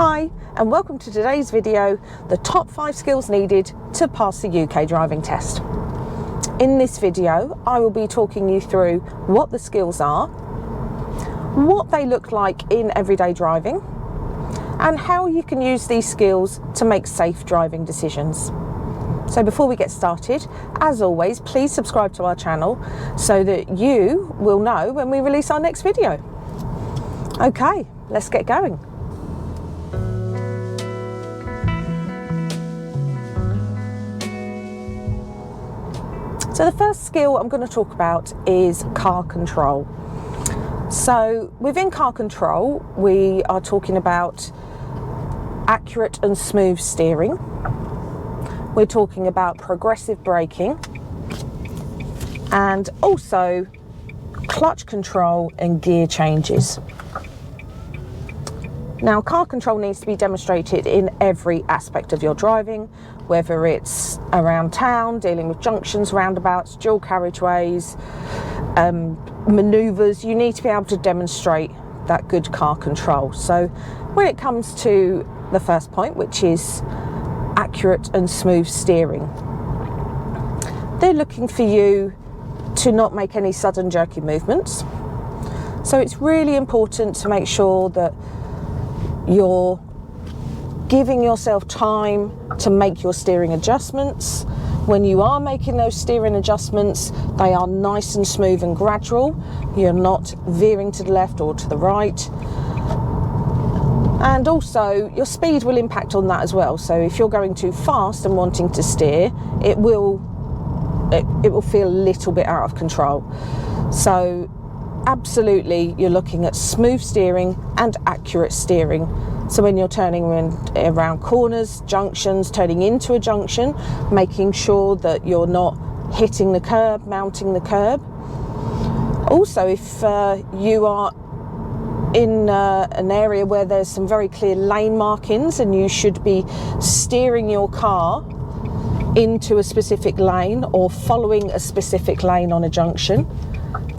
Hi, and welcome to today's video, the top 5 skills needed to pass the UK driving test. In this video, I will be talking you through what the skills are, what they look like in everyday driving, and how you can use these skills to make safe driving decisions. So before we get started, as always, please subscribe to our channel so that you will know when we release our next video. Okay, let's get going. So the first skill I'm going to talk about is car control. So within car control, we are talking about accurate and smooth steering. We're talking about progressive braking and also clutch control and gear changes. Now, car control needs to be demonstrated in every aspect of your driving, whether it's around town, dealing with junctions, roundabouts, dual carriageways, manoeuvres. You need to be able to demonstrate that good car control. So when it comes to the first point, which is accurate and smooth steering, they're looking for you to not make any sudden jerky movements. So it's really important to make sure that you're giving yourself time to make your steering adjustments. When you are making those steering adjustments, they are nice and smooth and gradual. You're not veering to the left or to the right. And also your speed will impact on that as well. So if you're going too fast and wanting to steer, it will feel a little bit out of control. So absolutely, you're looking at smooth steering and accurate steering. So when you're turning around corners, junctions, turning into a junction, making sure that you're not hitting the curb, mounting the curb. Also, if you are in an area where there's some very clear lane markings and you should be steering your car into a specific lane or following a specific lane on a junction,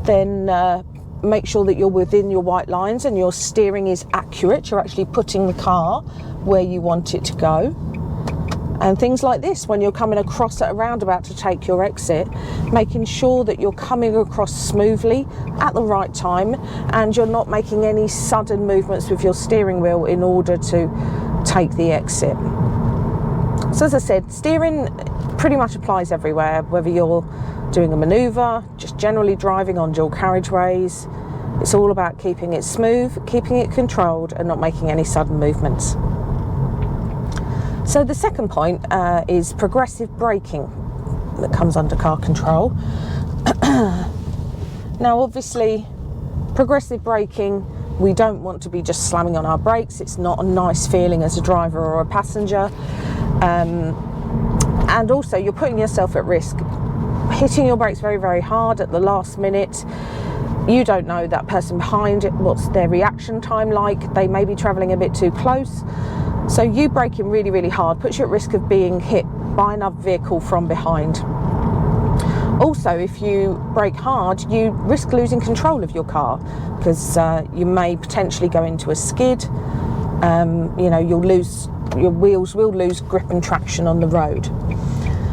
then make sure that you're within your white lines and your steering is accurate. You're actually putting the car where you want it to go. And things like this, when you're coming across at a roundabout to take your exit, making sure that you're coming across smoothly at the right time and you're not making any sudden movements with your steering wheel in order to take the exit. So as I said, steering pretty much applies everywhere, whether you're doing a manoeuvre, just generally driving on dual carriageways. It's all about keeping it smooth, keeping it controlled and not making any sudden movements. So the second point is progressive braking that comes under car control. Now obviously, progressive braking, we don't want to be just slamming on our brakes. It's not a nice feeling as a driver or a passenger. And also you're putting yourself at risk. Hitting your brakes very, very hard at the last minute. You don't know that person behind it, what's their reaction time like. They may be travelling a bit too close. So you braking really, really hard puts you at risk of being hit by another vehicle from behind. Also, if you brake hard, you risk losing control of your car because you may potentially go into a skid. Your wheels will lose grip and traction on the road.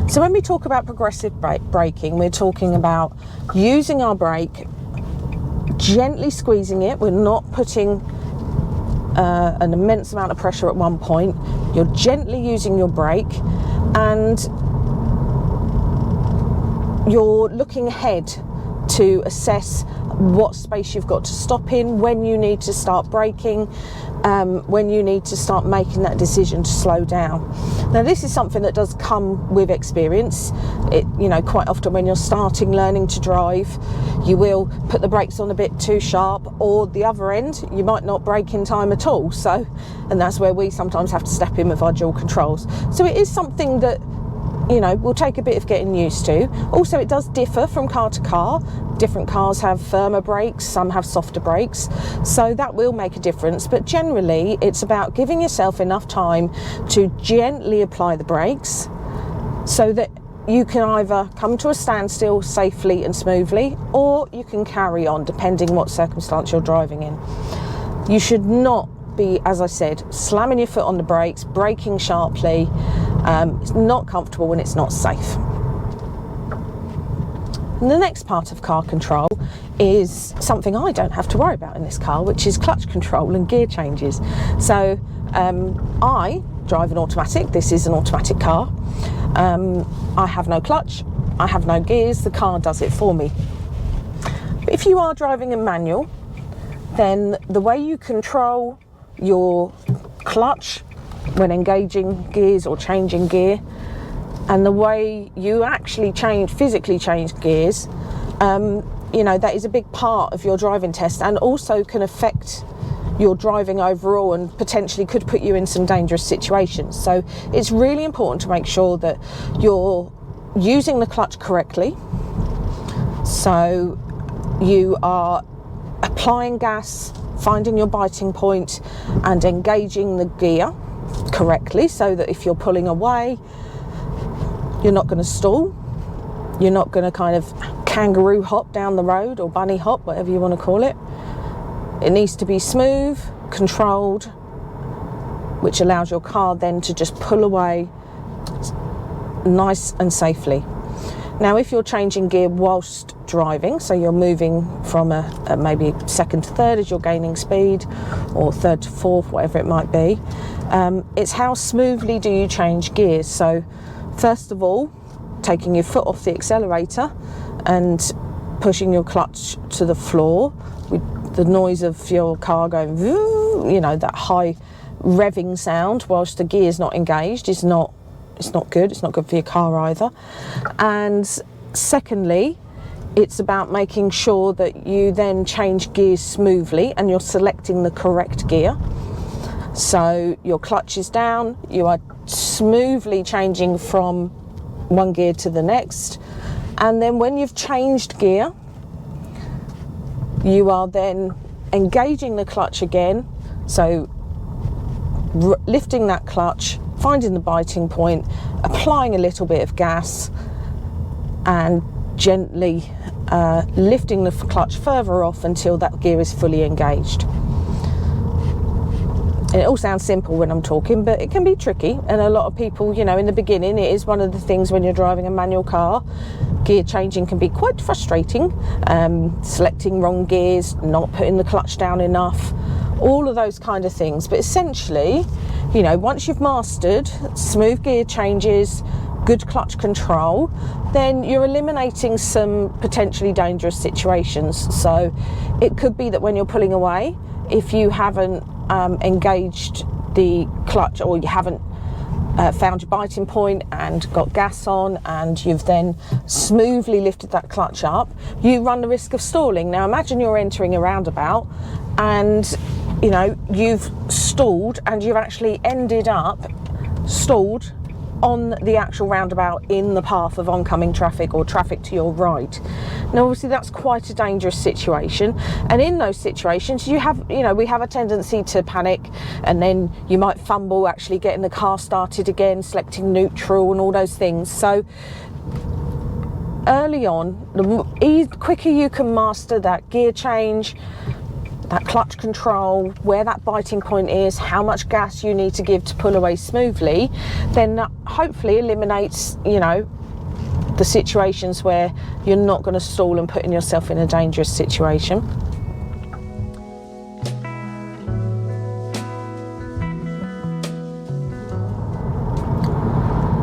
So when we talk about progressive braking, we're talking about using our brake, gently squeezing it. We're not putting an immense amount of pressure at one point. You're gently using your brake and you're looking ahead to assess what space you've got to stop in, when you need to start braking, when you need to start making that decision to slow down. Now this is something that does come with experience. Quite often when you're learning to drive, you will put the brakes on a bit too sharp, or the other end, you might not brake in time at all. And that's where we sometimes have to step in with our dual controls. So it is something that will take a bit of getting used to. Also, it does differ from car to car. Different cars have firmer brakes, some have softer brakes, so that will make a difference. But generally, it's about giving yourself enough time to gently apply the brakes so that you can either come to a standstill safely and smoothly, or you can carry on depending what circumstance you're driving in. You should not be, as I said, slamming your foot on the brakes, braking sharply. It's not comfortable and it's not safe. And the next part of car control is something I don't have to worry about in this car, which is clutch control and gear changes. So I drive an automatic. This is an automatic car. I have no clutch, I have no gears, the car does it for me. But if you are driving a manual, then the way you control your clutch when engaging gears or changing gear, and the way you actually physically change gears, you know, that is a big part of your driving test, and also can affect your driving overall and potentially could put you in some dangerous situations. So it's really important to make sure that you're using the clutch correctly. So you are applying gas, finding your biting point and engaging the gear correctly, so that if you're pulling away, you're not going to stall, you're not going to kind of kangaroo hop down the road, or bunny hop, whatever you want to call it. It needs to be smooth, controlled, which allows your car then to just pull away nice and safely. Now, if you're changing gear whilst driving, so you're moving from a maybe second to third as you're gaining speed, or third to fourth, whatever it might be, it's how smoothly do you change gears. So first of all, taking your foot off the accelerator and pushing your clutch to the floor with the noise of your car going, you know, that high revving sound whilst the gear is not engaged is not, it's not good. It's not good for your car either. And secondly, it's about making sure that you then change gears smoothly and you're selecting the correct gear. So your clutch is down, you are smoothly changing from one gear to the next, and then when you've changed gear, you are then engaging the clutch again, so lifting that clutch, finding the biting point, applying a little bit of gas, and gently lifting the clutch further off until that gear is fully engaged. And it all sounds simple when I'm talking, but it can be tricky, and a lot of people, you know, in the beginning, it is one of the things when you're driving a manual car. Gear changing can be quite frustrating, selecting wrong gears, not putting the clutch down enough, all of those kind of things. But essentially, you know, once you've mastered smooth gear changes, good clutch control, then you're eliminating some potentially dangerous situations. So it could be that when you're pulling away, if you haven't engaged the clutch, or you haven't found your biting point and got gas on, and you've then smoothly lifted that clutch up, you run the risk of stalling. Now imagine you're entering a roundabout and, you know, you've stalled and you've actually ended up stalled on the actual roundabout in the path of oncoming traffic or traffic to your right. Now obviously that's quite a dangerous situation, and in those situations we have a tendency to panic, and then you might fumble actually getting the car started again, selecting neutral and all those things. So early on, the quicker you can master that gear change, that clutch control, where that biting point is, how much gas you need to give to pull away smoothly, then that hopefully eliminates, you know, the situations where you're not going to stall and putting yourself in a dangerous situation.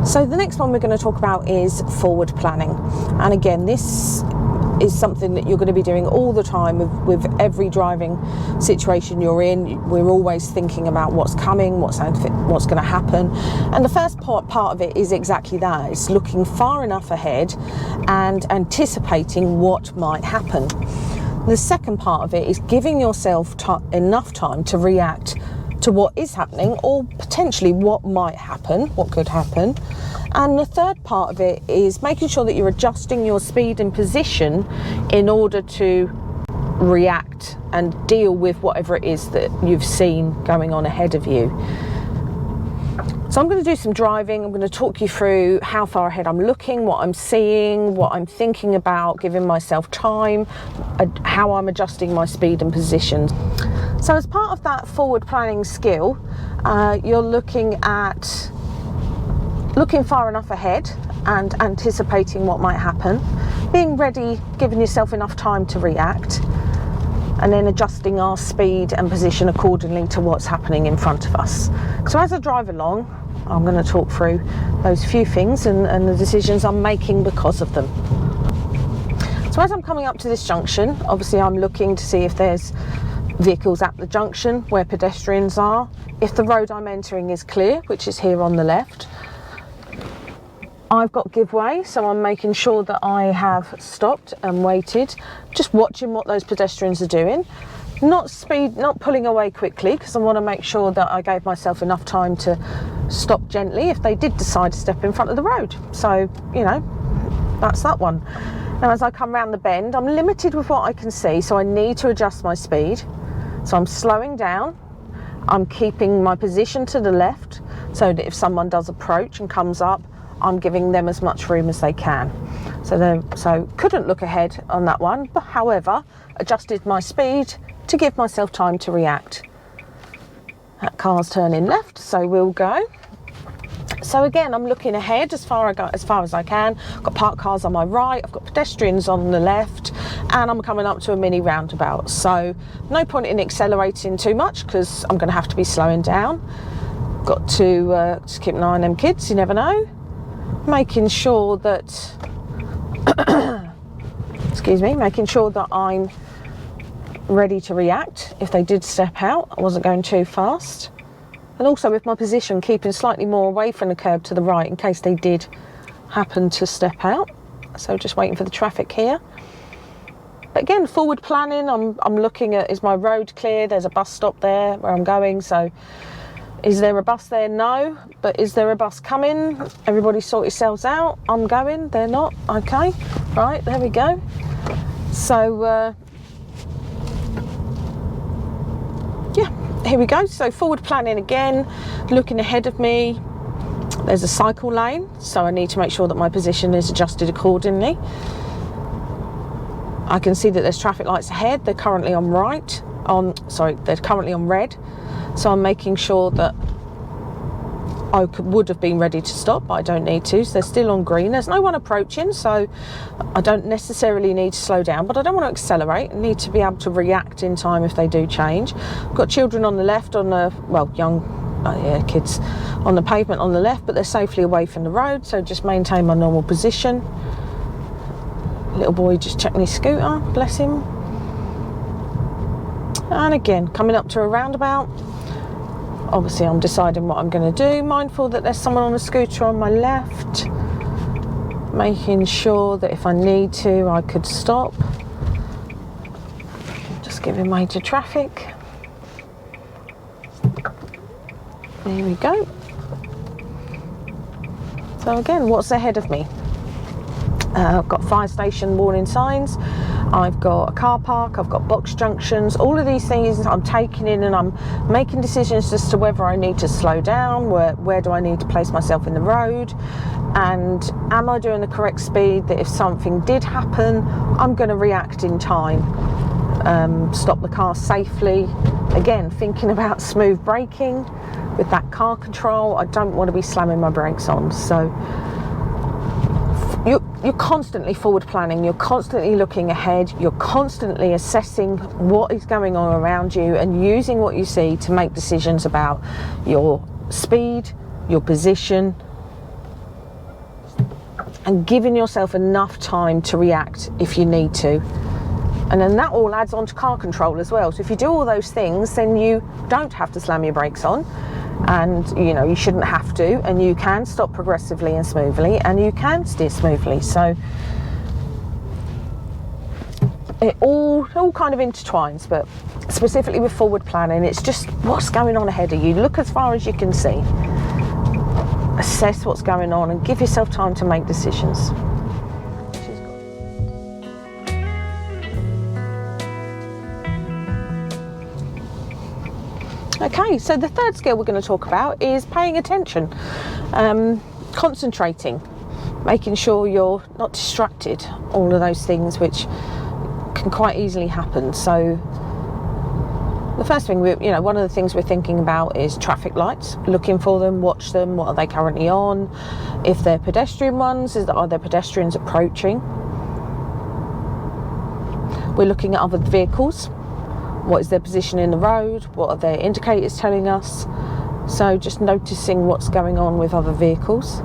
So the next one we're going to talk about is forward planning. And again, this is something that you're going to be doing all the time with every driving situation you're in. We're always thinking about what's coming, what's going to happen. And the first part of it is exactly that. It's looking far enough ahead and anticipating what might happen. The second part of it is giving yourself enough time to react to what is happening, or potentially what might happen, what could happen. And the third part of it is making sure that you're adjusting your speed and position in order to react and deal with whatever it is that you've seen going on ahead of you. So I'm going to do some driving. I'm going to talk you through how far ahead I'm looking, what I'm seeing, what I'm thinking about, giving myself time, how I'm adjusting my speed and position. So as part of that forward planning skill, you're looking far enough ahead and anticipating what might happen, being ready, giving yourself enough time to react, and then adjusting our speed and position accordingly to what's happening in front of us. So as I drive along, I'm going to talk through those few things and the decisions I'm making because of them. So as I'm coming up to this junction, obviously I'm looking to see if there's vehicles at the junction, where pedestrians are, if the road I'm entering is clear, which is here on the left. I've got give way, so I'm making sure that I have stopped and waited, just watching what those pedestrians are doing. Not pulling away quickly, because I want to make sure that I gave myself enough time to stop gently if they did decide to step in front of the road. So, you know, that's that one. Now as I come round the bend, I'm limited with what I can see, so I need to adjust my speed. So I'm slowing down, I'm keeping my position to the left, so that if someone does approach and comes up, I'm giving them as much room as they can. So couldn't look ahead on that one, but however, adjusted my speed to give myself time to react. That car's turning left, so we'll go. So again, I'm looking ahead as far as I can. I've got parked cars on my right, I've got pedestrians on the left, and I'm coming up to a mini roundabout. So no point in accelerating too much, because I'm going to have to be slowing down. Got to just keep an eye on them kids, you never know. Making sure that, making sure that I'm ready to react if they did step out. I wasn't going too fast. And also with my position, keeping slightly more away from the curb to the right in case they did happen to step out. So just waiting for the traffic here. But again, forward planning, I'm looking at, is my road clear? There's a bus stop there where I'm going, so is there a bus there? No. But is there a bus coming? Everybody sort yourselves out. I'm going, they're not. Okay, right, there we go. So yeah, here we go. So forward planning again, looking ahead of me. There's a cycle lane, so I need to make sure that my position is adjusted accordingly. I can see that there's traffic lights ahead. They're currently on they're currently on red. So I'm making sure that I would have been ready to stop, but I don't need to. So they're still on green. There's no one approaching, so I don't necessarily need to slow down, but I don't want to accelerate. I need to be able to react in time if they do change. I've got children on the left, kids on the pavement on the left, but they're safely away from the road, so just maintain my normal position. Little boy just checking his scooter, bless him. And again, coming up to a roundabout. Obviously I'm deciding what I'm going to do, mindful that there's someone on a scooter on my left, making sure that if I need to I could stop. Just giving way to traffic. There we go. So again, what's ahead of me? I've got fire station warning signs, I've got a car park, I've got box junctions. All of these things I'm taking in, and I'm making decisions as to whether I need to slow down, where do I need to place myself in the road, and am I doing the correct speed that if something did happen, I'm going to react in time, stop the car safely. Again, thinking about smooth braking with that car control. I don't want to be slamming my brakes on. So you're constantly forward planning, you're constantly looking ahead, you're constantly assessing what is going on around you and using what you see to make decisions about your speed, your position, and giving yourself enough time to react if you need to. And then that all adds on to car control as well. So if you do all those things, then you don't have to slam your brakes on. And you shouldn't have to, and you can stop progressively and smoothly, and you can steer smoothly. So it all kind of intertwines, but specifically with forward planning, it's just what's going on ahead of you. Look as far as you can see, assess what's going on, and give yourself time to make decisions. Okay, so the third skill we're going to talk about is paying attention, concentrating, making sure you're not distracted, all of those things which can quite easily happen. So The first thing, one of the things we're thinking about is traffic lights, looking for them, watch them, what are they currently on, if they're pedestrian ones, are there pedestrians approaching. We're looking at other vehicles, what is their position in the road, what are their indicators telling us, so just noticing what's going on with other vehicles.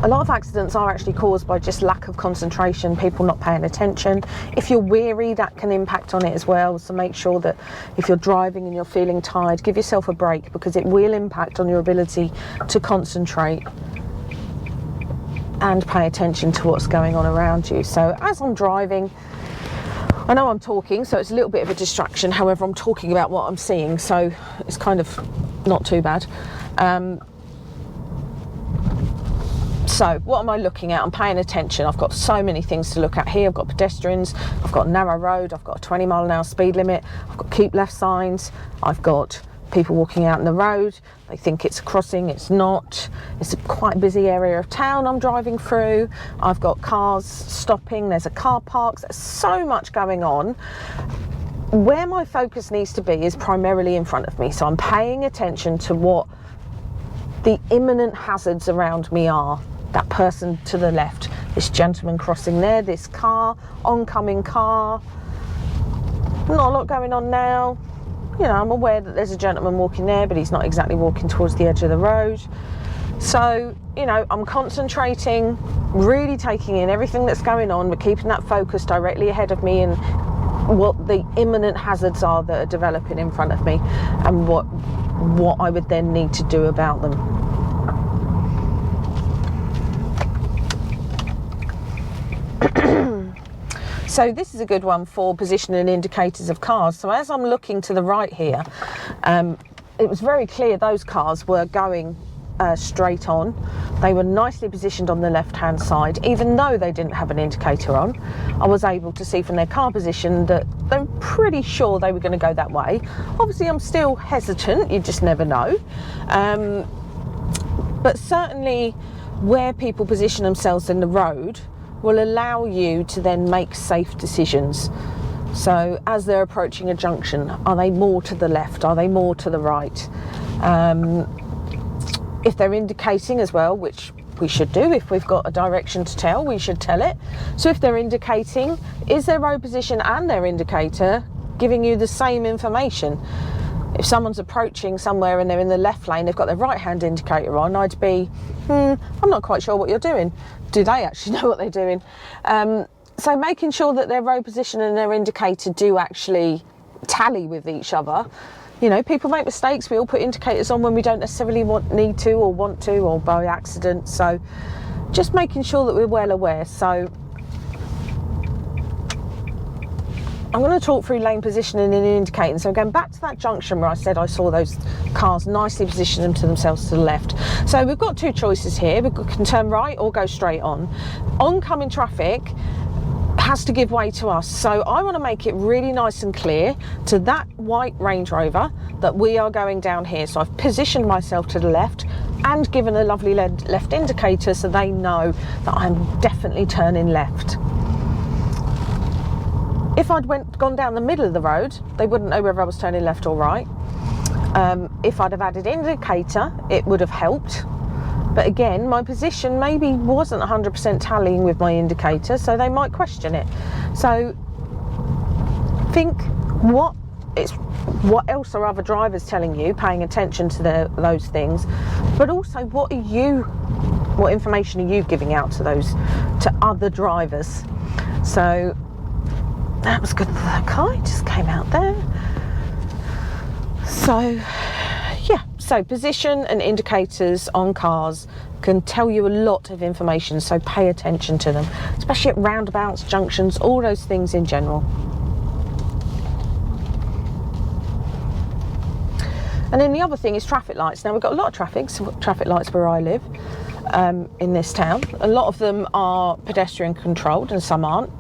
A lot of accidents are actually caused by just lack of concentration, people not paying attention. If you're weary, that can impact on it as well, so make sure that if you're driving and you're feeling tired, give yourself a break, because it will impact on your ability to concentrate and pay attention to what's going on around you. So as I'm driving, I know I'm talking, so it's a little bit of a distraction, however I'm talking about what I'm seeing, so it's kind of not too bad. So what am I looking at? I'm paying attention. I've got so many things to look at here. I've got pedestrians, I've got a narrow road, I've got a 20-mile-an-hour speed limit, I've got keep left signs, I've got people walking out in the road, they think it's a crossing, it's not. It's a quite busy area of town I'm driving through. I've got cars stopping, there's a car park, there's so much going on. Where my focus needs to be is primarily in front of me, so I'm paying attention to what the imminent hazards around me are. That person to the left, this gentleman crossing there, this car, oncoming car. Not a lot going on now. I'm aware that there's a gentleman walking there, but he's not exactly walking towards the edge of the road. So, I'm concentrating, really taking in everything that's going on, but keeping that focus directly ahead of me and what the imminent hazards are that are developing in front of me and what I would then need to do about them. So this is a good one for positioning indicators of cars. So as I'm looking to the right here, it was very clear those cars were going straight on. They were nicely positioned on the left-hand side. Even though they didn't have an indicator on, I was able to see from their car position that they were pretty sure they were going to go that way. Obviously, I'm still hesitant. You just never know. But certainly, where people position themselves in the road will allow you to then make safe decisions. So as they're approaching a junction, are they more to the left? Are they more to the right? If they're indicating as well, which we should do, if we've got a direction to tell, we should tell it. So if they're indicating, is their road position and their indicator giving you the same information? If someone's approaching somewhere and they're in the left lane, they've got their right hand indicator on, I'd be, I'm not quite sure what you're doing. Do they actually know what they're doing? So making sure that their road position and their indicator do actually tally with each other. People make mistakes. We all put indicators on when we don't necessarily need to or want to, or by accident. So just making sure that we're well aware. So I'm going to talk through lane positioning and indicating. So going back to that junction where I said I saw those cars nicely position themselves to the left. So we've got two choices here. We can turn right or go straight on. Oncoming traffic has to give way to us. So I want to make it really nice and clear to that white Range Rover that we are going down here. So I've positioned myself to the left and given a lovely left indicator so they know that I'm definitely turning left. If I'd gone down the middle of the road, they wouldn't know whether I was turning left or right. If I'd have added indicator, it would have helped. But again, my position maybe wasn't 100% tallying with my indicator, so they might question it. So think what else are other drivers telling you, paying attention to those things, but also what information are you giving out to other drivers? So that was good. The car just came out there. So yeah, so position and indicators on cars can tell you a lot of information, so pay attention to them, especially at roundabouts, junctions, all those things in general. And then the other thing is traffic lights. Now we've got a lot of traffic lights where I live in this town. A lot of them are pedestrian controlled and some aren't.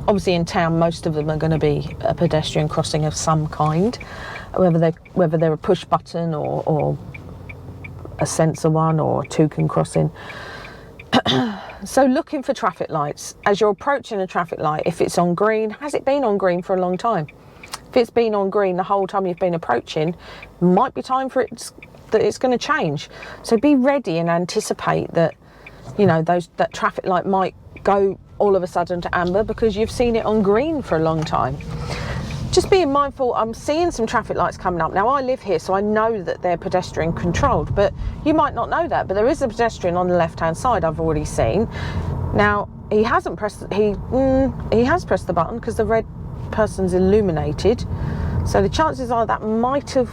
Obviously in town most of them are going to be a pedestrian crossing of some kind, whether they're a push button or a sensor one or a toucan crossing. So looking for traffic lights. As you're approaching a traffic light, if it's on green, has it been on green for a long time? If it's been on green the whole time you've been approaching, might be time for that it's going to change. So be ready and anticipate that, you know, that traffic light might go all of a sudden to amber because you've seen it on green for a long time. Just being mindful, I'm seeing some traffic lights coming up. Now I live here, so I know that they're pedestrian controlled, but you might not know that, but there is a pedestrian on the left-hand side I've already seen. Now, he hasn't pressed, he has pressed the button because the red person's illuminated. So the chances are that might have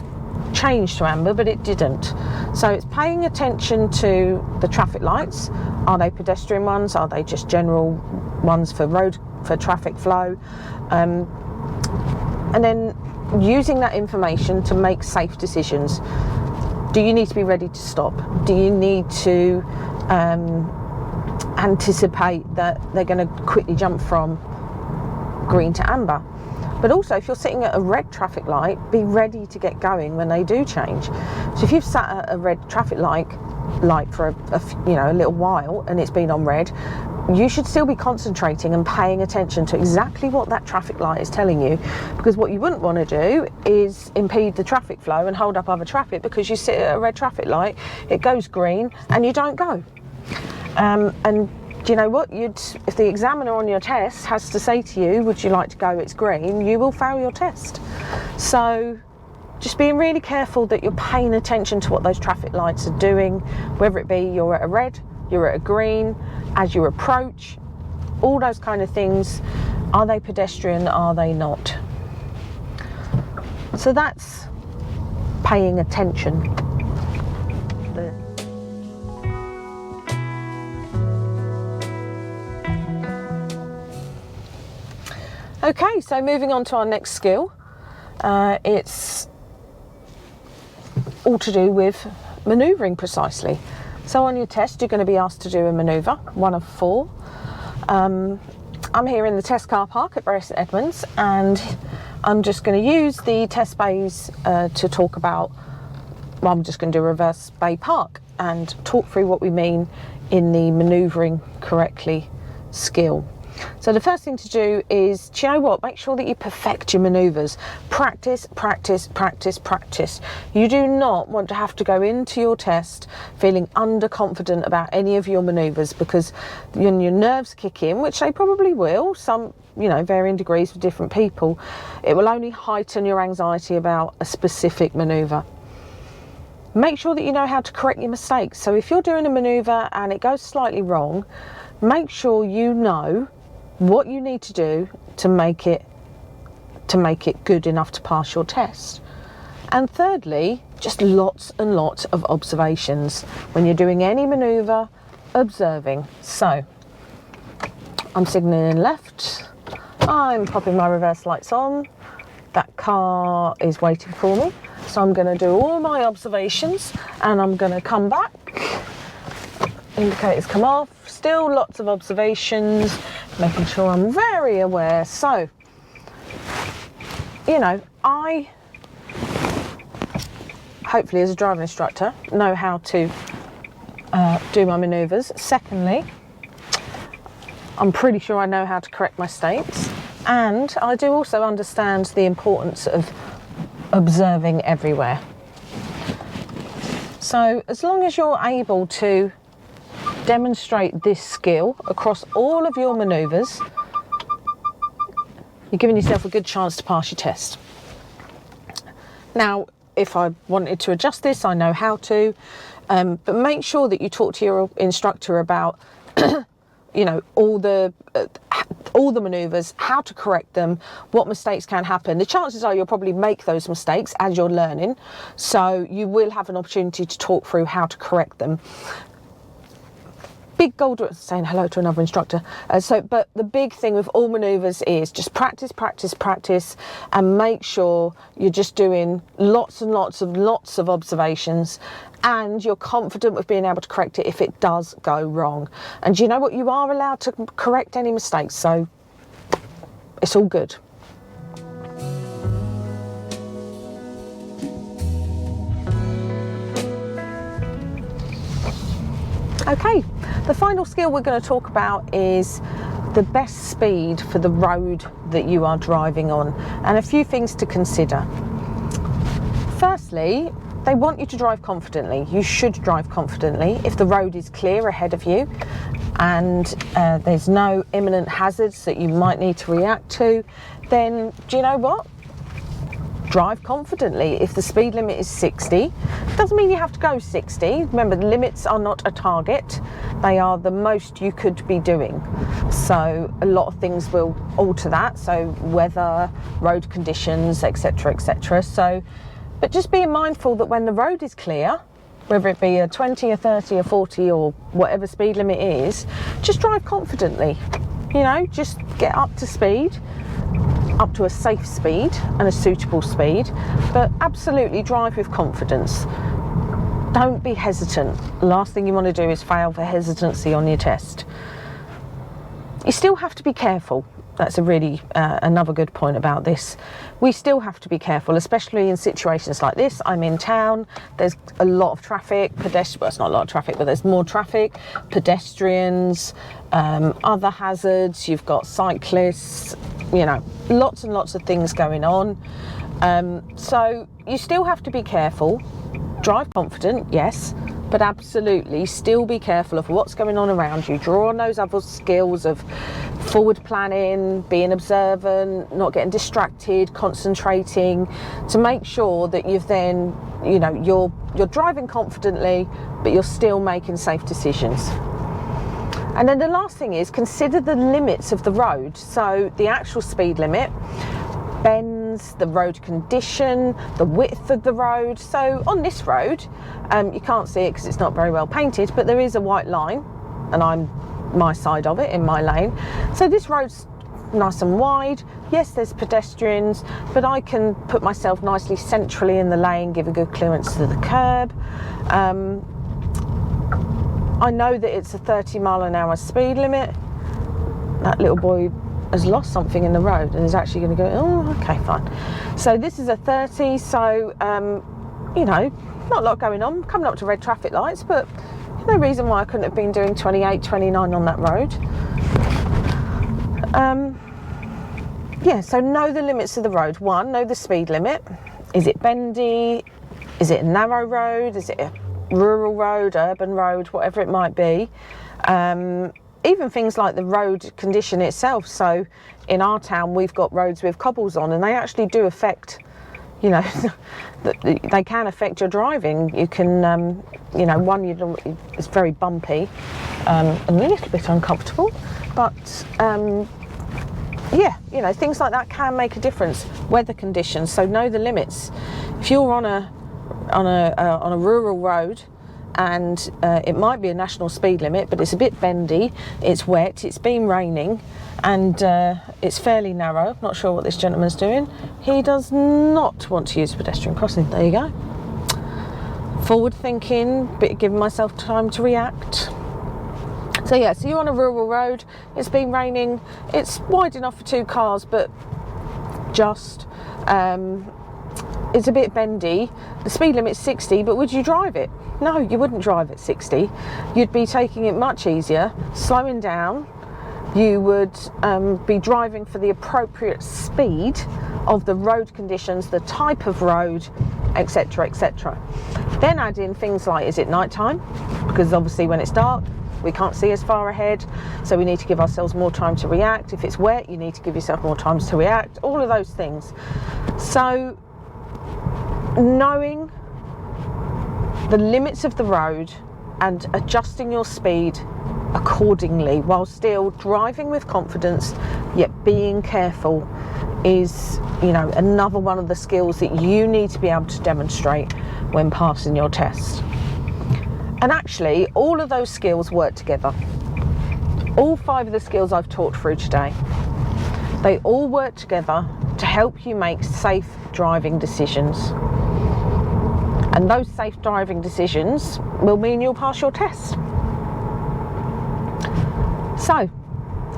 changed to amber, but it didn't. So it's paying attention to the traffic lights. Are they pedestrian ones? Are they just general ones for traffic flow? And then using that information to make safe decisions. Do you need to be ready to stop? Do you need to anticipate that they're going to quickly jump from green to amber? But also, if you're sitting at a red traffic light, be ready to get going when they do change. So if you've sat at a red traffic light for a little while and it's been on red, you should still be concentrating and paying attention to exactly what that traffic light is telling you, because what you wouldn't want to do is impede the traffic flow and hold up other traffic because you sit at a red traffic light, it goes green and you don't go. And do you know what? If the examiner on your test has to say to you, would you like to go, it's green, you will fail your test. So just being really careful that you're paying attention to what those traffic lights are doing, whether it be you're at a red, you're at a green, as you approach, all those kind of things. Are they pedestrian? Are they not? So that's paying attention. Okay, so moving on to our next skill. It's all to do with manoeuvring precisely. So on your test, you're going to be asked to do a manoeuvre, one of 4. I'm here in the test car park at Bury St Edmunds, and I'm just going to use the test bays to talk about, well, I'm just going to do a reverse bay park and talk through what we mean in the manoeuvring correctly skill. So the first thing to do is, do you know what? Make sure that you perfect your manoeuvres. Practice, practice, practice, practice. You do not want to have to go into your test feeling underconfident about any of your manoeuvres, because when your nerves kick in, which they probably will, some, you know, varying degrees for different people, it will only heighten your anxiety about a specific manoeuvre. Make sure that you know how to correct your mistakes. So if you're doing a manoeuvre and it goes slightly wrong, make sure you know what you need to do to make it good enough to pass your test. And thirdly, just lots and lots of observations. When you're doing any manoeuvre, observing. So I'm signalling left, I'm popping my reverse lights on, that car is waiting for me, so I'm going to do all my observations and I'm going to come back, indicators come off, still lots of observations, making sure I'm very aware. So, you know, I hopefully as a driving instructor know how to do my manoeuvres. Secondly, I'm pretty sure I know how to correct my mistakes, and I do also understand the importance of observing everywhere. So as long as you're able to demonstrate this skill across all of your manoeuvres, you're giving yourself a good chance to pass your test. Now, if I wanted to adjust this, I know how to, but make sure that you talk to your instructor about you know, all the manoeuvres, how to correct them, what mistakes can happen. The chances are you'll probably make those mistakes as you're learning, so you will have an opportunity to talk through how to correct them. Big goal, saying hello to another instructor. But the big thing with all manoeuvres is just practice, practice, practice, and make sure you're just doing lots and lots of observations, and you're confident with being able to correct it if it does go wrong. And you know what? You are allowed to correct any mistakes, so it's all good. Okay, the final skill we're going to talk about is the best speed for the road that you are driving on, and a few things to consider. Firstly, they want you to drive confidently. You should drive confidently. If the road is clear ahead of you and there's no imminent hazards that you might need to react to, then do you know what? Drive confidently. If the speed limit is 60, doesn't mean you have to go 60. Remember, the limits are not a target. They are the most you could be doing. So a lot of things will alter that. So weather, road conditions, etc., etc. So, but just being mindful that when the road is clear, whether it be a 20, a 30, a 40, or whatever speed limit is, just drive confidently. You know, just get up to speed, up to a safe speed and a suitable speed, but absolutely drive with confidence. Don't be hesitant. The last thing you want to do is fail for hesitancy on your test. You still have to be careful. That's a really another good point about this. We still have to be careful, especially in situations like this. I'm in town, there's a lot of traffic, well, it's not a lot of traffic, but there's more traffic, pedestrians, other hazards, you've got cyclists, you know, lots and lots of things going on. So you still have to be careful. Drive confident, yes, but absolutely still be careful of what's going on around you. Draw on those other skills of forward planning, being observant, not getting distracted, concentrating, to make sure that you've then, you know, you're driving confidently, but you're still making safe decisions. And then the last thing is consider the limits of the road. So the actual speed limit, bends, the road condition, the width of the road. So on this road, you can't see it because it's not very well painted, but there is a white line, and I'm my side of it in my lane. So this road's nice and wide. Yes, there's pedestrians, but I can put myself nicely centrally in the lane, give a good clearance to the curb. I know that it's a 30-mile-an-hour speed limit. That little boy has lost something in the road and is actually going to go, oh, okay, fine. So this is a 30, so, you know, not a lot going on, coming up to red traffic lights, but no reason why I couldn't have been doing 28, 29 on that road. Yeah, so know the limits of the road. One, know the speed limit. Is it bendy? Is it a narrow road? Is it a rural road, urban road, whatever it might be? Even things like the road condition itself. So in our town, we've got roads with cobbles on, and they actually do affect, you know, they can affect your driving. You can, you know, it's very bumpy, and a little bit uncomfortable, but yeah, you know, things like that can make a difference. Weather conditions, so know the limits. If you're on a rural road, and it might be a national speed limit, but it's a bit bendy, it's wet, it's been raining, and it's fairly narrow. Not sure what this gentleman's doing. He does not want to use pedestrian crossing. There you go. Forward thinking, but giving myself time to react. So yeah, so you're on a rural road, it's been raining, it's wide enough for two cars, but just, it's a bit bendy. The speed limit's 60, but would you drive it? No, you wouldn't drive at 60. You'd be taking it much easier, slowing down. You would be driving for the appropriate speed of the road conditions, the type of road, etc., etc. Then add in things like, is it nighttime? Because obviously when it's dark, we can't see as far ahead, so we need to give ourselves more time to react. If it's wet, you need to give yourself more time to react, all of those things. So knowing the limits of the road and adjusting your speed accordingly while still driving with confidence yet being careful is, you know, another one of the skills that you need to be able to demonstrate when passing your test. And actually, all of those skills work together. All 5 of the skills I've talked through today, they all work together to help you make safe driving decisions. And those safe driving decisions will mean you'll pass your test. So,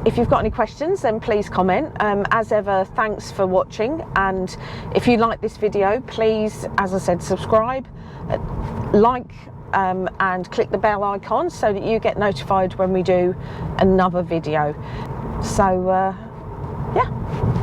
if you've got any questions, then please comment. As ever, thanks for watching. And if you like this video, please, as I said, subscribe, like, and click the bell icon so that you get notified when we do another video. So yeah.